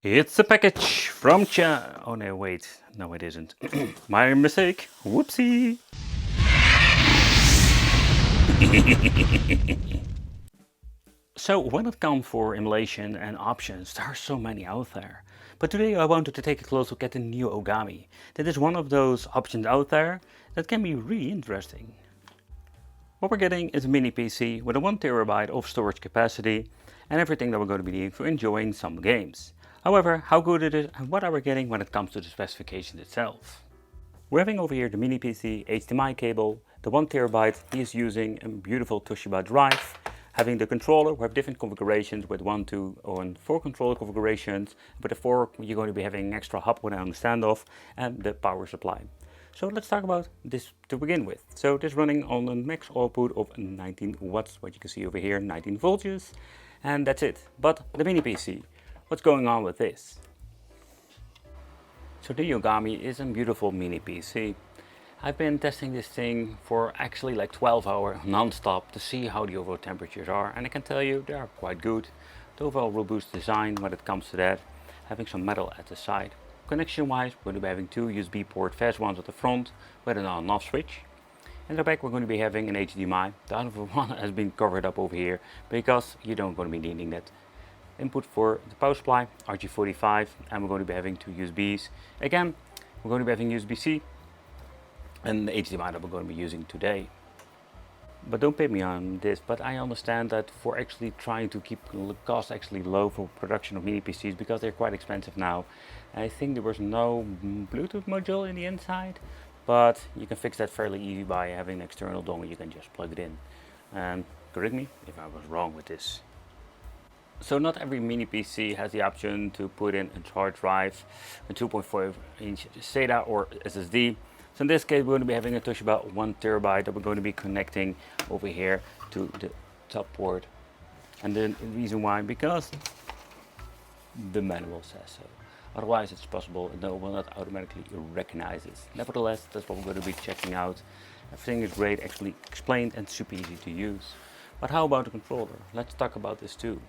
It's a package from China. Oh no, wait. No, it isn't. My mistake. Whoopsie. So when it comes for emulation and options, there are so many out there. But today I wanted to take a close look at the new Ogami. That is one of those options out there that can be really interesting. What we're getting is a mini PC with a 1 TB of storage capacity and everything that we're going to be needing for enjoying some games. However, how good it is and what are we getting when it comes to the specification itself. We're having over here the mini PC HDMI cable, the 1 TB is using a beautiful Toshiba drive, having the controller, we have different configurations with 1, 2 and 4 controller configurations. With the 4 you're going to be having an extra hub with a standoff and the power supply. So let's talk about this to begin with. So this running on a max output of 19 watts, what you can see over here, 19 volts, and that's it. But the mini PC, what's going on with this? So the Ogami is a beautiful mini PC. I've been testing this thing for actually like 12 hours non-stop to see how the overall temperatures are, and I can tell you they are quite good. The overall robust design when it comes to that, having some metal at the side. Connection wise, we're going to be having two USB port fast ones at the front with an on and off switch. In the back we're going to be having an HDMI. The other one has been covered up over here because you don't going to be needing that. Input for the power supply, RG45, and we're going to be having two USBs. Again, we're going to be having USB-C and the HDMI that we're going to be using today. But don't pay me on this, but I understand that for actually trying to keep costs actually low for production of mini PCs, because they're quite expensive now. I think there was no Bluetooth module in the inside, but you can fix that fairly easy by having an external dongle. You can just plug it in. And correct me if I was wrong with this. So not every mini PC has the option to put in a hard drive, a 2.5-inch SATA or SSD. So in this case we're going to be having a Toshiba 1 TB that we're going to be connecting over here to the top port. And the reason why, because the manual says so. Otherwise it's possible it will not automatically recognize this. Nevertheless, that's what we're going to be checking out. Everything is great, actually explained and super easy to use. But how about the controller? Let's talk about this too.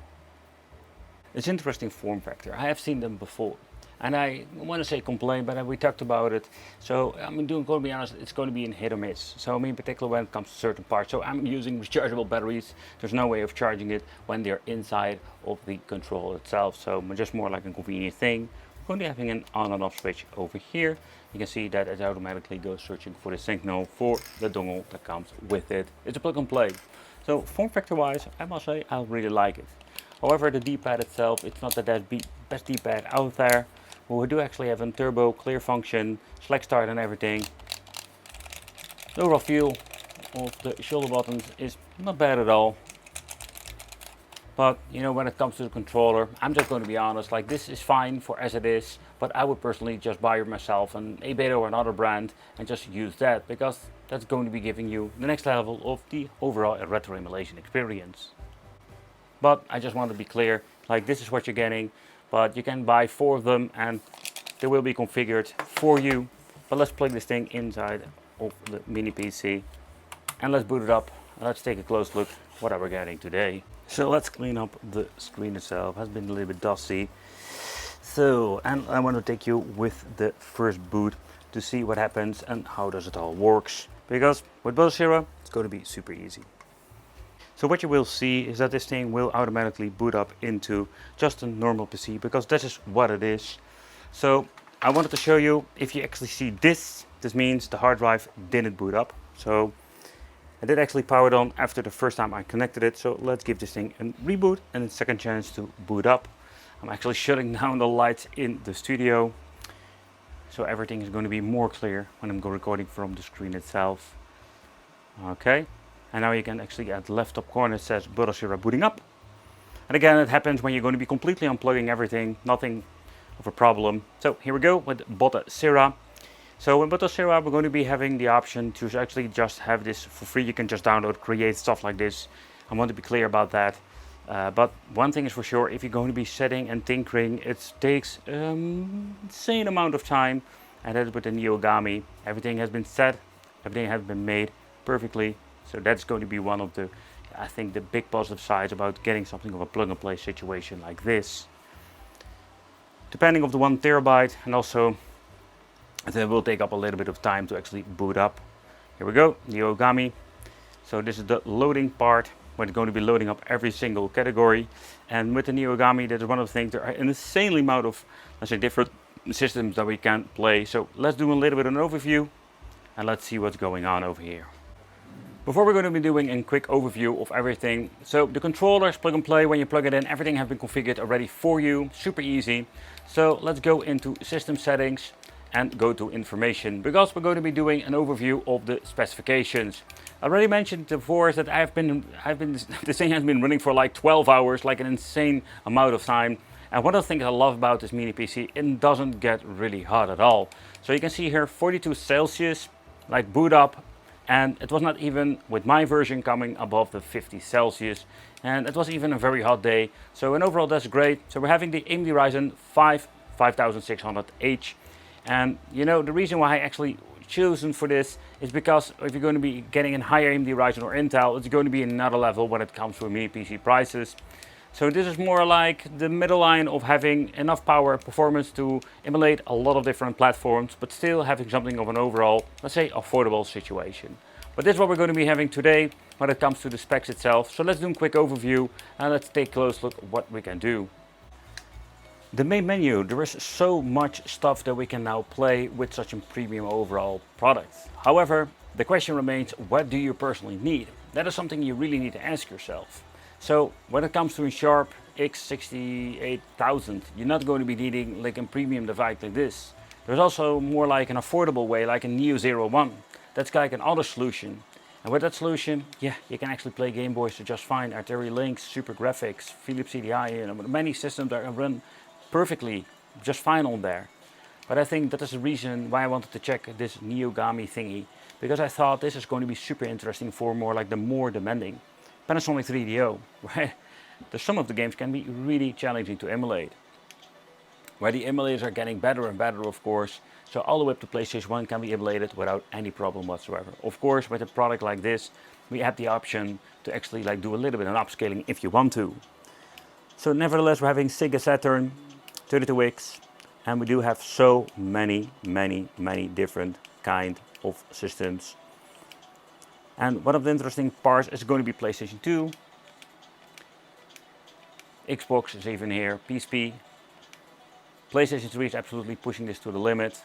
It's an interesting form factor. I have seen them before, and I want to say complain, but we talked about it. So I'm going to be honest, it's going to be a hit or miss. So in particular when it comes to certain parts. So I'm using rechargeable batteries. There's no way of charging it when they're inside of the controller itself. So just more like a convenient thing. We're going to be having an on and off switch over here. You can see that it automatically goes searching for the signal for the dongle that comes with it. It's a plug and play. So form factor wise, I must say I really like it. However, the D-pad itself, it's not the best D-pad out there. But we do actually have a turbo clear function, select start and everything. The overall feel of the shoulder buttons is not bad at all. But you know, when it comes to the controller, I'm just going to be honest, like this is fine for as it is, but I would personally just buy myself an A-Beta or another brand and just use that, because that's going to be giving you the next level of the overall retro emulation experience. But I just want to be clear, like this is what you're getting, but you can buy 4 of them and they will be configured for you. But let's plug this thing inside of the mini PC and let's boot it up and let's take a close look what are we getting today. So let's clean up the screen itself, has been a little bit dusty. So, and I want to take you with the first boot to see what happens and how does it all works. Because with Bottlezero, it's going to be super easy. So what you will see is that this thing will automatically boot up into just a normal PC, because this is what it is. So I wanted to show you, if you actually see this means the hard drive didn't boot up. So I did actually power it on after the first time I connected it. So let's give this thing a reboot and a second chance to boot up. I'm actually shutting down the lights in the studio, so everything is going to be more clear when I'm recording from the screen itself. Okay. And now you can actually, at the left top corner, it says Bottlezero booting up. And again, it happens when you're going to be completely unplugging everything, nothing of a problem. So here we go with Bottlezero. So in Bottlezero, we're going to be having the option to actually just have this for free. You can just download, create stuff like this. I want to be clear about that. But one thing is for sure, if you're going to be setting and tinkering, it takes insane amount of time. And that is with the Ogami. Everything has been set, everything has been made perfectly. So that's going to be one of the, I think, the big positive sides about getting something of a plug and play situation like this. depending of the 1 terabyte, and also it will take up a little bit of time to actually boot up. Here we go, the Ogami. So this is the loading part, where it's going to be loading up every single category. And with the Neo Ogami, that is one of the things, there are an insanely amount of, let's say, different systems that we can play. So let's do a little bit of an overview, and let's see what's going on over here. Before we're going to be doing a quick overview of everything, so the controllers, plug and play, when you plug it in, everything has been configured already for you, super easy. So let's go into system settings and go to information, because we're going to be doing an overview of the specifications. I already mentioned before that this thing has been running for like 12 hours, like an insane amount of time. And one of the things I love about this mini PC, it doesn't get really hot at all. So you can see here 42 Celsius, like boot up, and it was not even with my version coming above the 50 Celsius. And it was even a very hot day. So in overall that's great. So we're having the AMD Ryzen 5 5600H. And you know, the reason why I actually chosen for this is because if you're going to be getting a higher AMD Ryzen or Intel, it's going to be another level when it comes to mini PC prices. So this is more like the middle line of having enough power and performance to emulate a lot of different platforms, but still having something of an overall, let's say, affordable situation. But this is what we're going to be having today when it comes to the specs itself. So let's do a quick overview and let's take a close look at what we can do. The main menu, there is so much stuff that we can now play with such a premium overall product. However, the question remains, what do you personally need? That is something you really need to ask yourself. So when it comes to a Sharp X68000, you're not going to be needing like a premium device like this. There's also more like an affordable way, like a Neo 01. That's like an auto solution. And with that solution, yeah, you can actually play Game Boys just fine. Atari Lynx, Super Graphics, Philips CDI, and many systems that run perfectly just fine on there. But I think that is the reason why I wanted to check this Neo Ogami thingy, because I thought this is going to be super interesting for more like the more demanding Panasonic 3DO, where some of the games can be really challenging to emulate, where the emulators are getting better and better, of course. So all the way up to PlayStation 1 can be emulated without any problem whatsoever. Of course, with a product like this, we have the option to actually like do a little bit of upscaling if you want to. So nevertheless, we're having Sega Saturn 32X, and we do have so many different kind of systems. And one of the interesting parts is going to be PlayStation 2, Xbox is even here, PSP, PlayStation 3 is absolutely pushing this to the limit.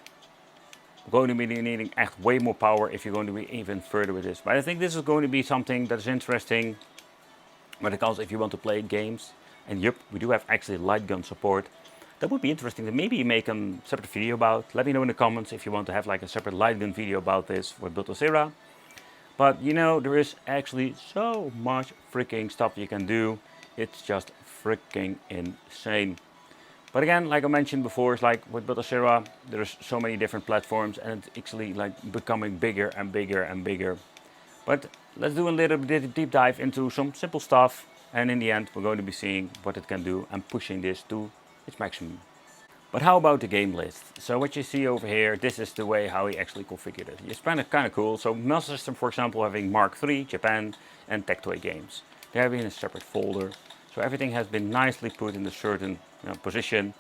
We're going to be needing way more power if you're going to be even further with this. But I think this is going to be something that is interesting when it comes if you want to play games. And yep, we do have actually light gun support. That would be interesting to maybe make a separate video about. Let me know in the comments if you want to have like a separate light gun video about this for Build-A-Sera. But you know, there is actually so much freaking stuff you can do. It's just freaking insane. But again, like I mentioned before, it's like with Build-A-Sera, there's so many different platforms and it's actually like becoming bigger and bigger and bigger. But let's do a little bit deep dive into some simple stuff. And in the end, we're going to be seeing what it can do and pushing this to its maximum. But how about the game list? So what you see over here, this is the way how he actually configured it. It's kind of cool. So Master System, for example, having Mark III, Japan, and Tectoy games. They have in a separate folder. So everything has been nicely put in a certain position.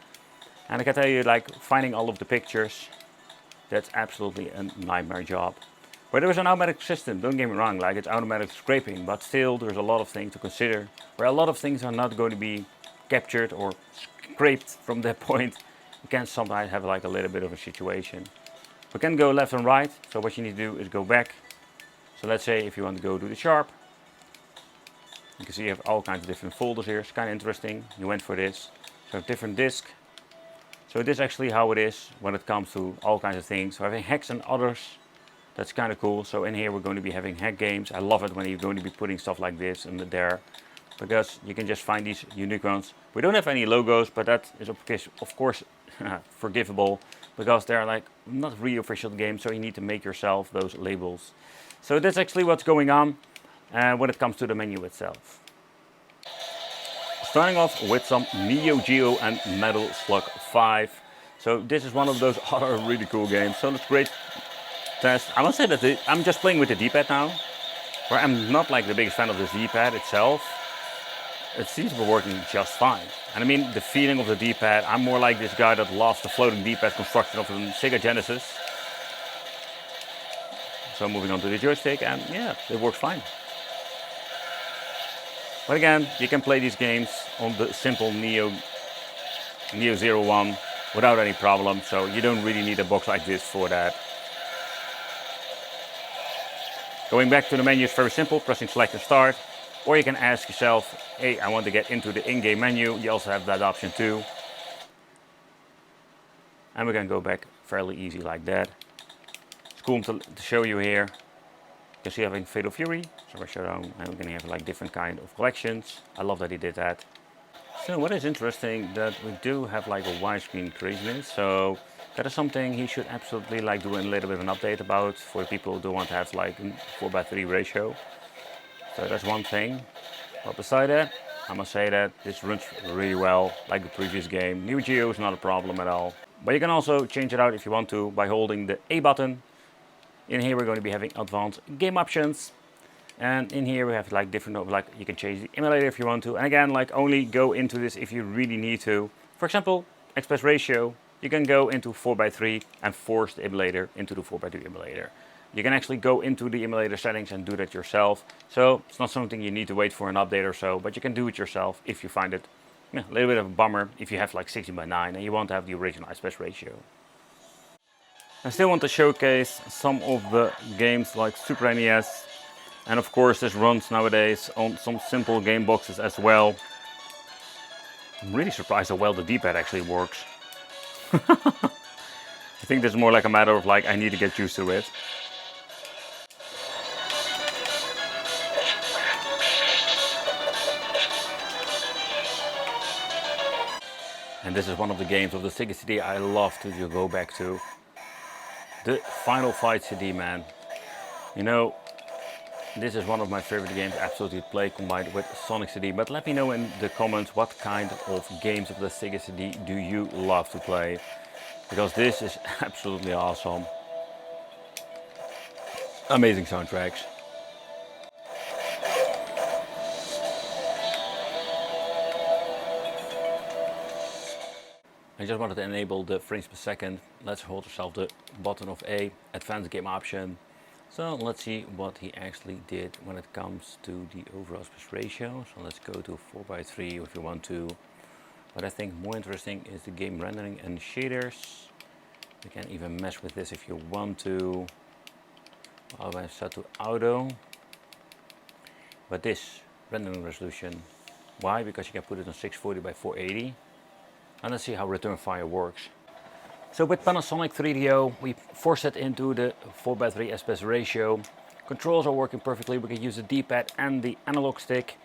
And I can tell you, like finding all of the pictures, that's absolutely a nightmare job. Where there is an automatic system, don't get me wrong, like it's automatic scraping, but still there's a lot of things to consider. Where a lot of things are not going to be captured or scraped from that point. You can sometimes have like a little bit of a situation. We can go left and right, so what you need to do is go back. So let's say if you want to go to the Sharp, you can see you have all kinds of different folders here. It's kind of interesting. You went for this. So different disk. So this is actually how it is when it comes to all kinds of things. So having hacks and others, that's kind of cool. So in here we're going to be having hack games. I love it when you're going to be putting stuff like this in there, because you can just find these unique ones. We don't have any logos, but that is of course forgivable, because they're like not really official games, so you need to make yourself those labels. So that's actually what's going on when it comes to the menu itself. Starting off with some Neo Geo and Metal Slug 5. So this is one of those other really cool games. So let's great test. I must say that I'm just playing with the D-pad now, where I'm not like the biggest fan of this D-pad itself. it seems to be working just fine. And I mean, the feeling of the D-pad, I'm more like this guy that loves the floating D-pad construction of the Sega Genesis. So moving on to the joystick, and yeah, it works fine. But again, you can play these games on the simple Neo 01 without any problem, so you don't really need a box like this for that. Going back to the menu is very simple, pressing select and start. Or you can ask yourself, hey, I want to get into the in-game menu. You also have that option too. And we can go back fairly easy like that. It's cool to show you here. You can see having Fatal Fury. So I show down and we're going to have like different kind of collections. I love that he did that. So what is interesting that we do have like a widescreen craziness. So that is something he should absolutely like do a little bit of an update about for the people who do want to have like a 4:3 ratio. So that's one thing. But beside that, I must say that this runs really well, like the previous game. New Geo is not a problem at all. But you can also change it out if you want to by holding the A button. In here we're going to be having advanced game options. And in here we have like different, like you can change the emulator if you want to. And again, like only go into this if you really need to. For example, aspect ratio, you can go into 4:3 and force the emulator into the 4:2 emulator. You can actually go into the emulator settings and do that yourself. So it's not something you need to wait for an update or so, but you can do it yourself if you find it a little bit of a bummer if you have like 16:9 and you want to have the original aspect ratio. I still want to showcase some of the games like Super NES. And of course this runs nowadays on some simple game boxes as well. I'm really surprised how well the D-pad actually works. I think this is more like a matter of like I need to get used to it. And this is one of the games of the Sega CD I love to go back to. The Final Fight CD, man. You know, this is one of my favorite games absolutely to play combined with Sonic CD. But let me know in the comments what kind of games of the Sega CD do you love to play. Because this is absolutely awesome. Amazing soundtracks. I just wanted to enable the frames per second. Let's hold ourselves the button of A, advanced game option. So let's see what he actually did when it comes to the overall aspect ratio. So let's go to 4:3 if you want to. What I think more interesting is the game rendering and shaders. You can even mess with this if you want to. I've set to auto. But this rendering resolution, why? Because you can put it on 640 by 480. And let's see how return fire works. So with Panasonic 3DO, we force it into the 4:3 aspect ratio. Controls are working perfectly. We can use the D-pad and the analog stick.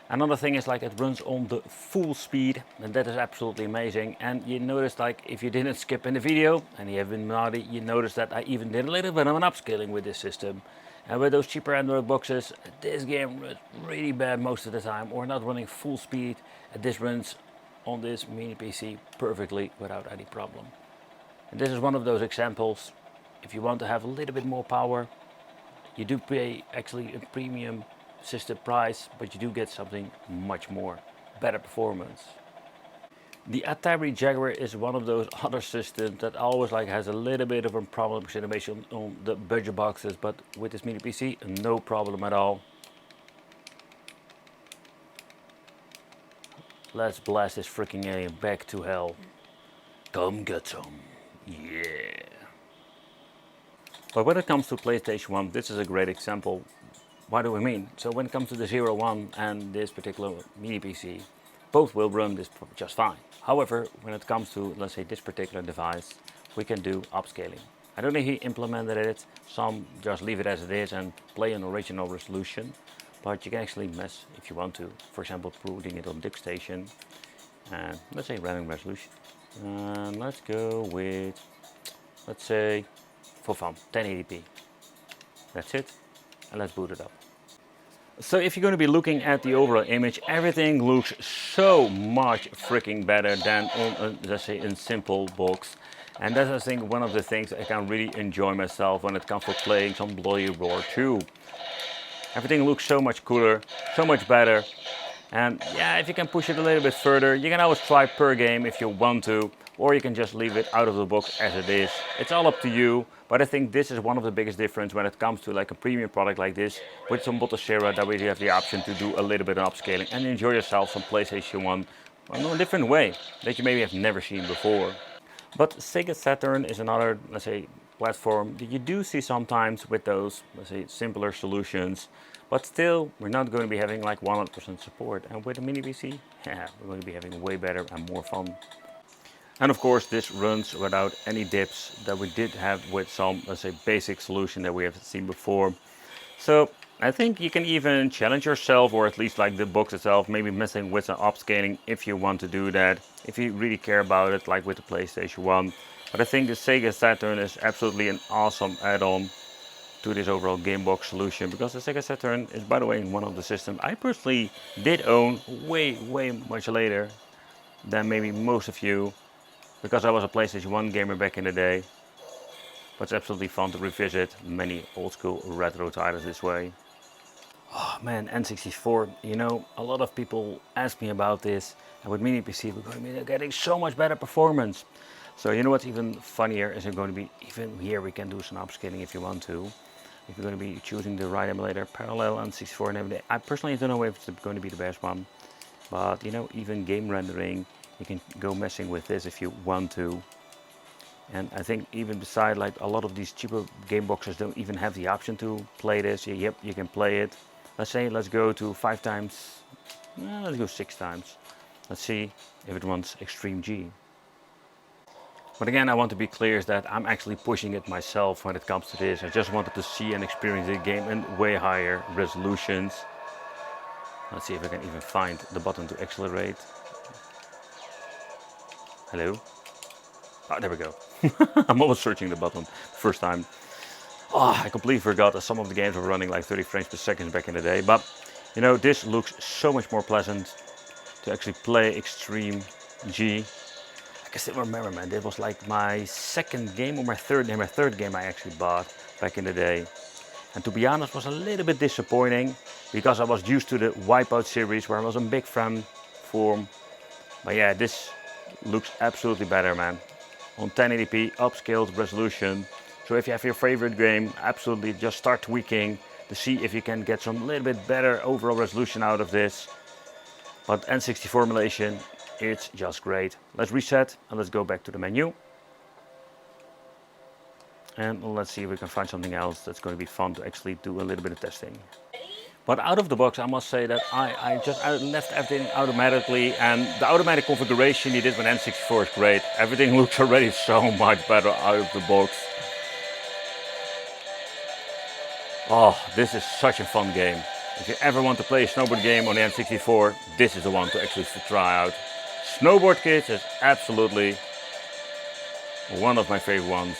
Another thing is like it runs on the full speed, and that is absolutely amazing. And you notice like if you didn't skip in the video and you have been naughty, you notice that I even did a little bit of an upscaling with this system. And with those cheaper Android boxes, this game runs really bad most of the time, or not running full speed. And this runs on this mini PC perfectly without any problem. And this is one of those examples. If you want to have a little bit more power, you do pay actually a premium system price, but you do get something much more better performance. The Atari Jaguar is one of those other systems that always like has a little bit of a problem with animation on the budget boxes, but with this mini PC, no problem at all. Let's blast this freaking alien back to hell. Come get some. Yeah. But when it comes to PlayStation 1, this is a great example. What do we mean? So when it comes to the 01 and this particular mini PC, both will run this just fine. However, when it comes to, let's say, this particular device, we can do upscaling. I don't know if he implemented it. Some just leave it as it is and play an original resolution. But you can actually mess if you want to. For example, putting it on DiskStation. And let's say random resolution. And let's go with, let's say, for fun, 1080p. That's it. And let's boot it up. So if you're going to be looking at the overall image, everything looks so much freaking better than on a, let's say, a simple box. And that's, I think, one of the things I can really enjoy myself when it comes to playing some Bloody Roar 2. Everything looks so much cooler, so much better. And yeah, if you can push it a little bit further, you can always try per game if you want to, or you can just leave it out of the box as it is. It's all up to you, but I think this is one of the biggest difference when it comes to like a premium product like this, with some Bottasera, that we have the option to do a little bit of upscaling and enjoy yourself some PlayStation 1 in a different way that you maybe have never seen before. But Sega Saturn is another, let's say, platform that you do see sometimes with those, let's say, simpler solutions. But still, we're not going to be having like 100% support. And with a mini PC, yeah, we're going to be having way better and more fun. And of course, this runs without any dips that we did have with some, let's say, basic solution that we have seen before. So I think you can even challenge yourself, or at least like the box itself, maybe messing with some upscaling if you want to do that, if you really care about it, like with the PlayStation 1. But I think the Sega Saturn is absolutely an awesome add-on to this overall game box solution, because the Sega Saturn is, by the way, one of the systems I personally did own way much later than maybe most of you, because I was a PlayStation 1 gamer back in the day. But it's absolutely fun to revisit many old school retro titles this way. Oh man, N64, you know, a lot of people ask me about this, and with mini PC we're going to be getting so much better performance. So you know what's even funnier is it's going to be, even here we can do some upscaling if you want to. If you're going to be choosing the right emulator, parallel N64 and everything. I personally don't know if it's going to be the best one, but you know, even game rendering, you can go messing with this if you want to. And I think even beside, like, a lot of these cheaper game boxes don't even have the option to play this. Yep, you can play it. Let's say, let's go to 5 times, let's go 6 times. Let's see if it wants Extreme G. But again, I want to be clear is that I'm actually pushing it myself when it comes to this. I just wanted to see and experience the game in way higher resolutions. Let's see if I can even find the button to accelerate. Hello? Oh, there we go. I'm always searching the button first time. Oh, I completely forgot that some of the games were running like 30 frames per second back in the day. But, you know, this looks so much more pleasant to actually play Extreme G. I can still remember, man, this was like my second game, or my third game I actually bought back in the day. And to be honest, was a little bit disappointing, because I was used to the Wipeout series where I was a big fan for. But yeah, this looks absolutely better, man. On 1080p upscaled resolution. So if you have your favorite game, absolutely just start tweaking to see if you can get some little bit better overall resolution out of this. But N64 emulation, it's just great. Let's reset and let's go back to the menu. And let's see if we can find something else that's going to be fun to actually do a little bit of testing. But out of the box, I must say that I just left everything automatically, and the automatic configuration you did with N64 is great. Everything looks already so much better out of the box. Oh, this is such a fun game. If you ever want to play a snowboard game on the N64, this is the one to actually try out. Snowboard Kids is absolutely one of my favorite ones.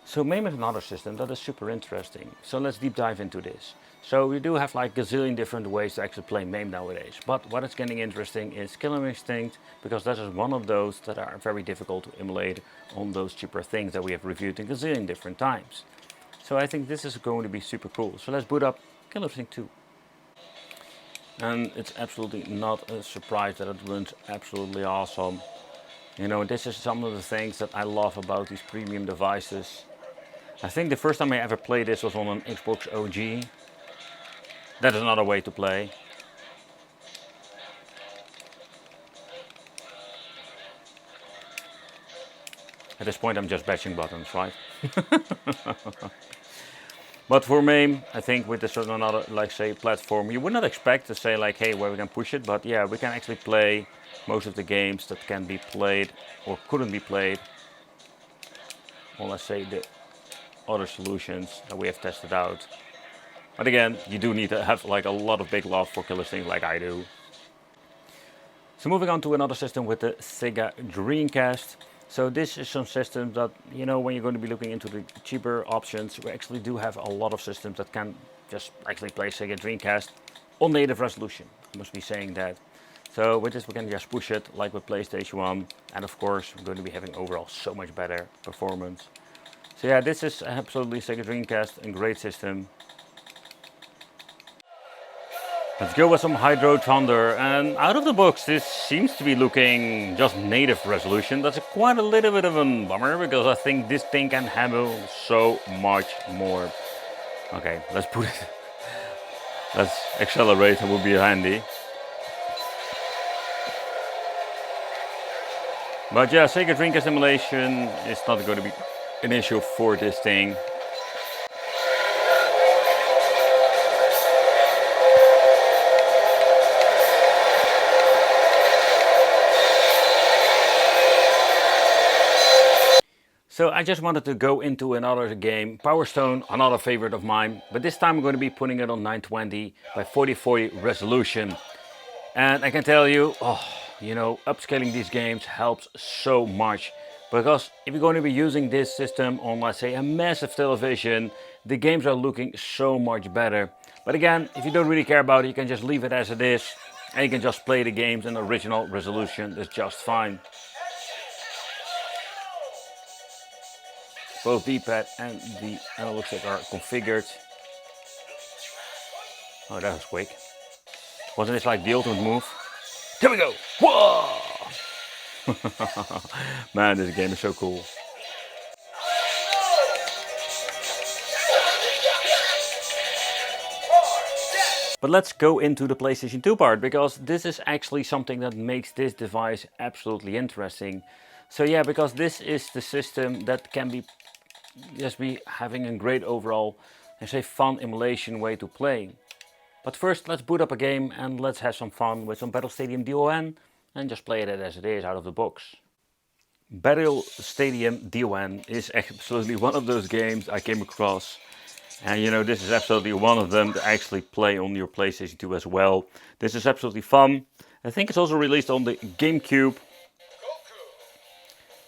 So Mame is another system that is super interesting. So let's deep dive into this. So we do have like a gazillion different ways to actually play Mame nowadays. But what is getting interesting is Killer Instinct, because that is one of those that are very difficult to emulate on those cheaper things that we have reviewed in gazillion different times. So I think this is going to be super cool. So let's boot up Killer Instinct 2. And it's absolutely not a surprise that it runs absolutely awesome. You know, this is some of the things that I love about these premium devices. I think the first time I ever played this was on an Xbox OG. That is another way to play. At this point I'm just bashing buttons, right? But for Mame, I think with this another, like, say, platform, you would not expect to say like, hey, where we can push it, but yeah, we can actually play most of the games that can be played or couldn't be played on, let's say, the other solutions that we have tested out. But again, you do need to have like a lot of big love for Killer Instinct like I do. So moving on to another system with the Sega Dreamcast. So this is some systems that, you know, when you're going to be looking into the cheaper options, we actually do have a lot of systems that can just actually play Sega Dreamcast on native resolution. I must be saying that. So with this we can just push it like with PlayStation 1, and of course we're going to be having overall so much better performance. So yeah, this is absolutely Sega Dreamcast, a great system. Let's go with some Hydro Thunder, and out of the box this seems to be looking just native resolution. That's quite a little bit of a bummer, because I think this thing can handle so much more. Okay, let's put it, let's accelerate, it will be handy. But yeah, Sega Dreamcast emulation is not going to be an issue for this thing. So I just wanted to go into another game, Power Stone, another favorite of mine, but this time I'm going to be putting it on 920 by 4040 resolution. And I can tell you, you know, upscaling these games helps so much, because if you're going to be using this system on, let's say, a massive television, the games are looking so much better. But again, if you don't really care about it, you can just leave it as it is, and you can just play the games in original resolution. That's just fine. Both D-pad and the analog stick are configured. Oh, that was quick. Wasn't this like the ultimate move? Here we go! Whoa! Man, this game is so cool. But let's go into the PlayStation 2 part, because this is actually something that makes this device absolutely interesting. So yeah, because this is the system that can be having a great overall, and say, fun emulation way to play. But first, let's boot up a game and let's have some fun with some Battle Stadium DON and just play it as it is out of the box. Battle Stadium DON is absolutely one of those games I came across, and you know, this is absolutely one of them to actually play on your PlayStation 2 as well. This is absolutely fun. I think it's also released on the GameCube,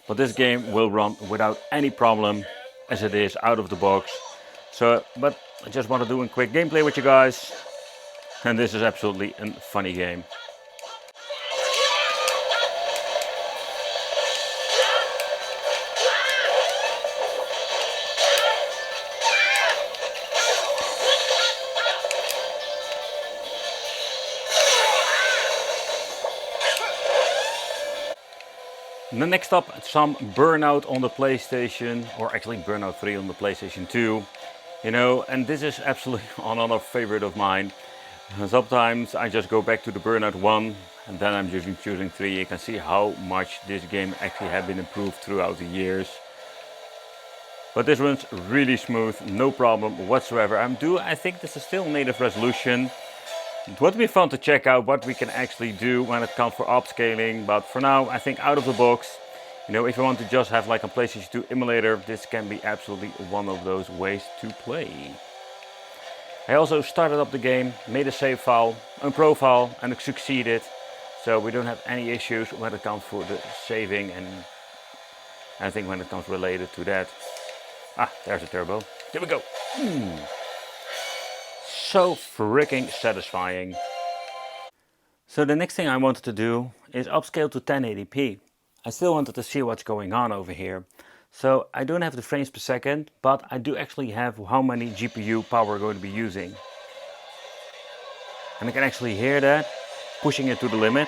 but this game will run without any problem as it is out of the box. So, but I just want to do a quick gameplay with you guys, and this is absolutely a funny game. The next up, some Burnout on the PlayStation, or actually Burnout 3 on the PlayStation 2. You know, and this is absolutely another favorite of mine. Sometimes I just go back to the Burnout 1 and then I'm choosing 3. You can see how much this game actually has been improved throughout the years. But this runs really smooth, no problem whatsoever. I think this is still native resolution. It would be fun to check out what we can actually do when it comes for upscaling, but for now I think out of the box, you know, if you want to just have like a PlayStation 2 emulator, this can be absolutely one of those ways to play. I also started up the game, made a save file, a profile, and it succeeded, so we don't have any issues when it comes for the saving and anything when it comes related to that. Ah, there's a turbo. There we go. So freaking satisfying. So the next thing I wanted to do is upscale to 1080p. I still wanted to see what's going on over here. So I don't have the frames per second, but I do actually have how many GPU power we're going to be using. And I can actually hear that, pushing it to the limit.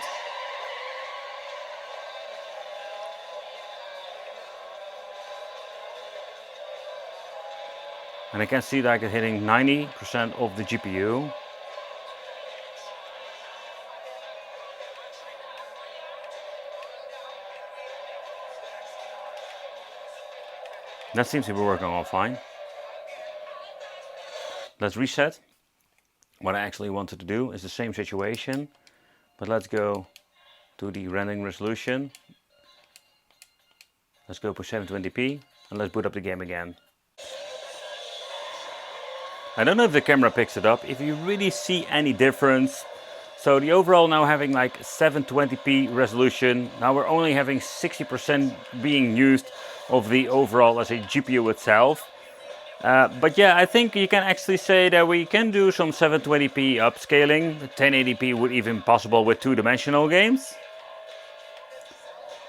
And I can see that I get hitting 90% of the GPU. That seems to be working all fine. Let's reset. What I actually wanted to do is the same situation, but let's go to the rendering resolution. Let's go for 720p and let's boot up the game again. I don't know if the camera picks it up, if you really see any difference. So the overall now having like 720p resolution. Now we're only having 60% being used of the overall, let's say, GPU itself. But yeah, I think you can actually say that we can do some 720p upscaling. 1080p would even be possible with two-dimensional games.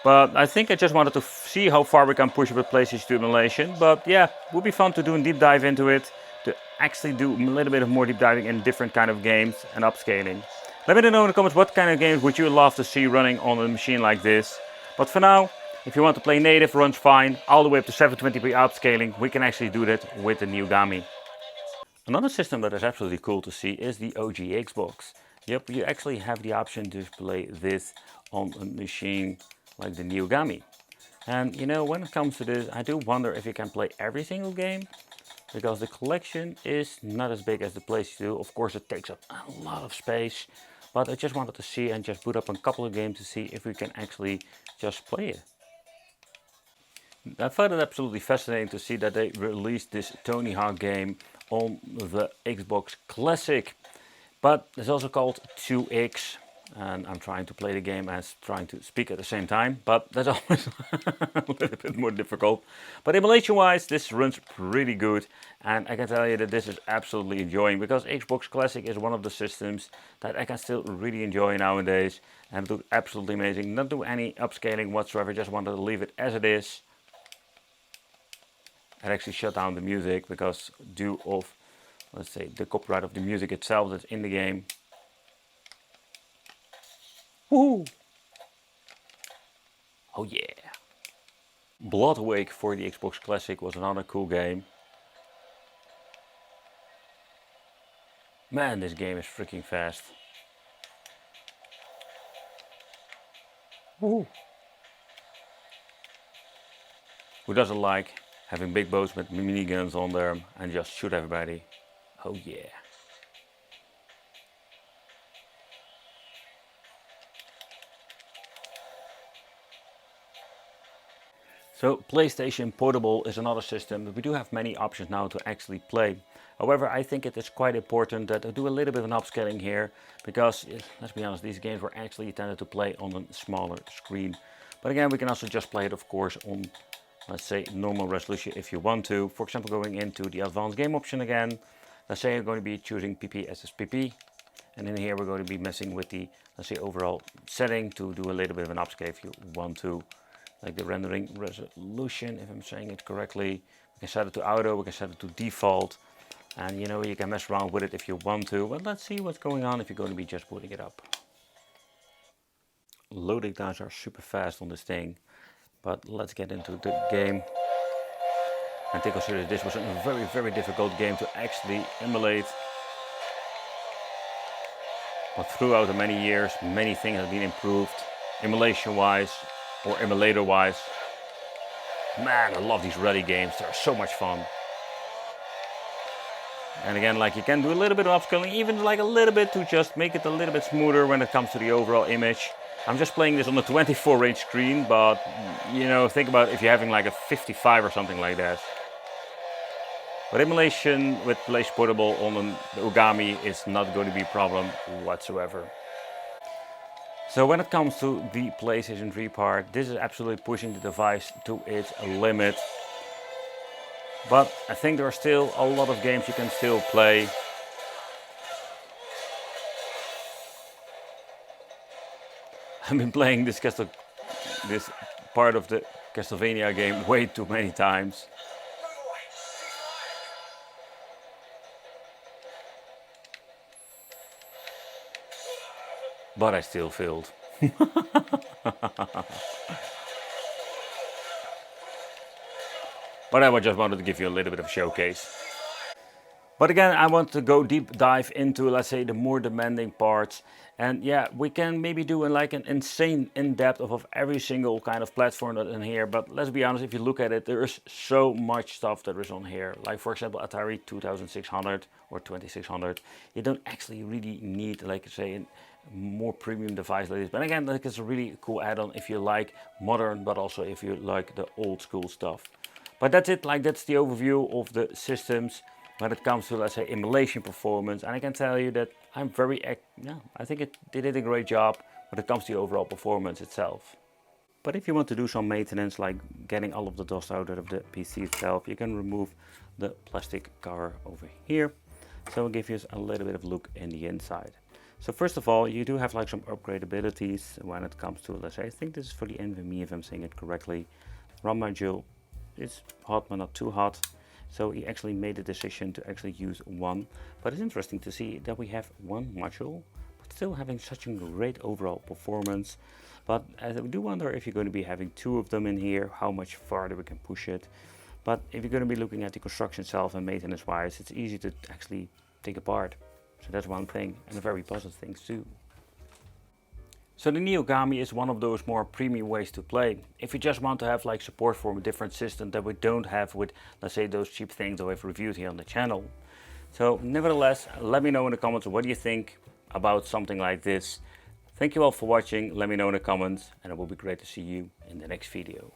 But I think I just wanted to see how far we can push with PlayStation 2 emulation. But yeah, it would be fun to do a deep dive into it, to actually do a little bit of more deep diving in different kind of games and upscaling. Let me know in the comments what kind of games would you love to see running on a machine like this. But for now, if you want to play native, runs fine, all the way up to 720p upscaling, we can actually do that with the new Ogami. Another system that is absolutely cool to see is the OG Xbox. Yep, you actually have the option to play this on a machine like the new Ogami. And you know, when it comes to this, I do wonder if you can play every single game, because the collection is not as big as the PlayStation 2. Of course, it takes up a lot of space, but I just wanted to see and just boot up a couple of games to see if we can actually just play it. I found it absolutely fascinating to see that they released this Tony Hawk game on the Xbox Classic, but it's also called 2X, and I'm trying to play the game as trying to speak at the same time, but that's always a little bit more difficult. But emulation wise, this runs pretty good, and I can tell you that this is absolutely enjoying, because Xbox Classic is one of the systems that I can still really enjoy nowadays, and it looks absolutely amazing. Not do any upscaling whatsoever, just wanted to leave it as it is. I actually shut down the music because due of, let's say, the copyright of the music itself that's in the game. Woohoo! Oh yeah! Blood Awake for the Xbox Classic was another cool game. Man, this game is freaking fast. Woohoo! Who doesn't like having big boats with miniguns on them and just shoot everybody? Oh yeah. So PlayStation Portable is another system, but we do have many options now to actually play. However, I think it is quite important that I do a little bit of an upscaling here, because let's be honest, these games were actually tended to play on a smaller screen. But again, we can also just play it, of course, on, let's say, normal resolution if you want to. For example, going into the advanced game option again, let's say I'm going to be choosing PPSSPP, and in here we're going to be messing with the, let's say, overall setting to do a little bit of an upscale if you want to. Like the rendering resolution, if I'm saying it correctly. We can set it to auto, we can set it to default, and you know, you can mess around with it if you want to. But let's see what's going on if you're going to be just booting it up. Loading times are super fast on this thing, but let's get into the game. And take consider this was a very difficult game to actually emulate. But throughout the many years, many things have been improved, emulation wise, or emulator wise. Man, I love these rally games, they're so much fun. And again, like, you can do a little bit of upscaling, even like a little bit, to just make it a little bit smoother when it comes to the overall image. I'm just playing this on a 24-inch screen, but you know, think about if you're having like a 55 or something like that. But emulation with PlayStation Portable on the Ogami is not going to be a problem whatsoever. So when it comes to the PlayStation 3 part, this is absolutely pushing the device to its limit. But I think there are still a lot of games you can still play. I've been playing this part of the Castlevania game way too many times. But I still failed. But I just wanted to give you a little bit of a showcase. But again, I want to go deep dive into, let's say, the more demanding parts. And yeah, we can maybe do like an insane in-depth of every single kind of platform that's in here. But let's be honest, if you look at it, there is so much stuff that is on here. Like, for example, Atari 2600 or 2600. You don't actually really need, like, say, a more premium device like this. But again, like, it's a really cool add-on if you like modern, but also if you like the old school stuff. But that's it, like, that's the overview of the systems when it comes to, let's say, emulation performance. And I can tell you that I'm I think they did a great job when it comes to the overall performance itself. But if you want to do some maintenance, like getting all of the dust out of the PC itself, you can remove the plastic cover over here. So I'll give you a little bit of look in the inside. So first of all, you do have like some upgradabilities when it comes to, let's say, I think this is for the NVMe if I'm saying it correctly. RAM module is hot but not too hot. So he actually made the decision to actually use one. But it's interesting to see that we have one module, but still having such a great overall performance. But I do wonder if you're going to be having two of them in here, how much farther we can push it. But if you're going to be looking at the construction itself and maintenance wise, it's easy to actually take apart. So that's one thing, and a very positive thing too. So the Ogami is one of those more premium ways to play. If you just want to have like support for a different system that we don't have with, let's say, those cheap things that we've reviewed here on the channel. So nevertheless, let me know in the comments what do you think about something like this. Thank you all for watching, let me know in the comments, and it will be great to see you in the next video.